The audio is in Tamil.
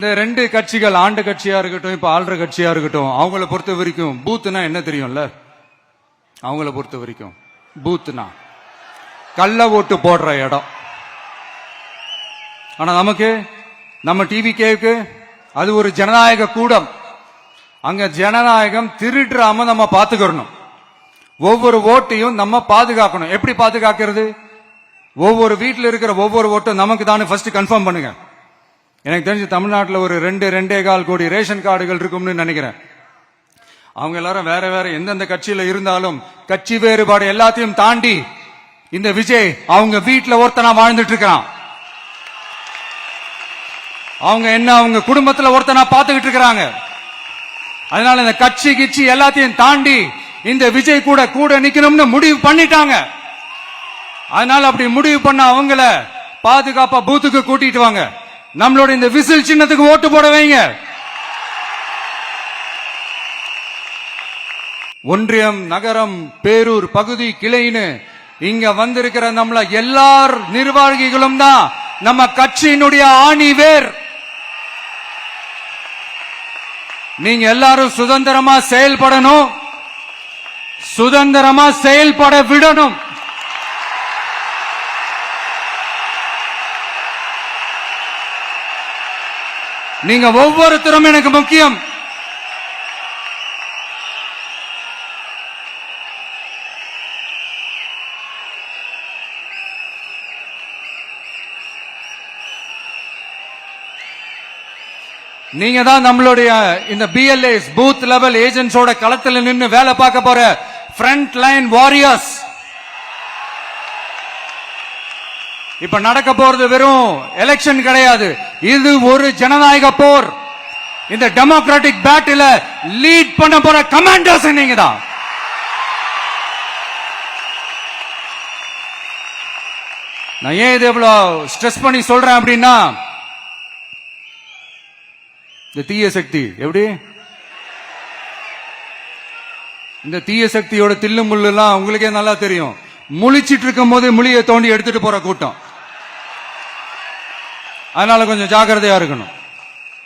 இந்த ரெண்டு கட்சிகள், ஆண்ட கட்சியா இருக்கட்டும், இப்ப ஆள்ற கட்சியா இருக்கட்டும், அவங்கள பொறுத்த வரைக்கும் பூத்னா என்ன தெரியும்ல? அவங்கள பொறுத்த வரைக்கும் பூத்னா கள்ள ஓட்டு போடுற இடம். ஆனா நமக்கு, நம்ம டிவிகேவுக்கு அது ஒரு ஜனநாயக கூடம். அங்க ஜனநாயகம் திருடாம நம்ம பாத்துக்கணும். ஒவ்வொரு ஓட்டையும் நம்ம பாதுகாக்கணும். எப்படி பாதுகாக்கிறது? ஒவ்வொரு வீட்டில் இருக்கிற ஒவ்வொரு ஓட்டும் நமக்கு தானே ஃபர்ஸ்ட் கன்ஃபார்ம் பண்ணுங்க. எனக்கு தெரிஞ்சு தமிழ்நாட்டில் ஒரு 2.25 கோடி ரேஷன் கார்டுகள் இருக்கும்னு நினைக்கிறேன். அவங்க எல்லாரும் வேற வேற எந்தெந்த கட்சியில இருந்தாலும் கட்சி வேறுபாடு எல்லாத்தையும் தாண்டி இந்த விஜய் அவங்க வீட்டுல ஒருத்தனா வாழ்ந்துட்டு இருக்கான். அவங்க என்ன அவங்க குடும்பத்துல ஒருத்தனா பாத்துக்கிட்டு இருக்கிறாங்க. அதனால இந்த கட்சி கிச்சி எல்லாத்தையும் தாண்டி இந்த விஜய் கூட கூட நிக்கணும்னு முடிவு பண்ணிட்டாங்க. அதனால அப்படி முடிவு பண்ண அவங்கள பாதுகாப்பா பூத்துக்கு கூட்டிட்டு வாங்க. நம்மளோட இந்த விசில் சின்னத்துக்கு ஓட்டு போட வைங்க. ஒன்றியம், நகரம், பேரூர், பகுதி, கிளைன்னு இங்க வந்திருக்கிற நம்மள எல்லார் நிர்வாகிகளும் தான் நம்ம கட்சியினுடைய ஆணி வேர். நீங்க எல்லாரும் சுதந்திரமா செயல்படணும், சுதந்திரமா செயல்பட விடணும். நீங்க ஒவ்வொருத்தரும் எனக்கு முக்கியம். நீங்க தான் நம்மளுடைய இந்த BLAs, பூத் லெவல் ஏஜென்ட்ஸோட களத்தில் நின்று வேலை பார்க்க போற ஃப்ரண்ட் லைன் வாரியர்ஸ். இப்ப நடக்க போறது வெறும் எலெக்ஷன் கிடையாது, இது ஒரு ஜனநாயக போர். இந்த டெமோக்ராட்டிக் பேட்டில லீட் பண்ண போற கமாண்டர்ஸ் நீங்க தான். நான் ஏன் இது எவ்வளவு ஸ்ட்ரெஸ் பண்ணி சொல்றேன் அப்படின்னா, இந்த தீய சக்தி எப்படி, இந்த தீய சக்தியோட தில்லு முள்ளு எல்லாம் உங்களுக்கே நல்லா தெரியும். முழிச்சிட்டு இருக்கும் போது முழியை தோண்டி எடுத்துட்டு போற கூட்டம். அதனால கொஞ்சம் ஜாக்கிரதையா இருக்கணும்.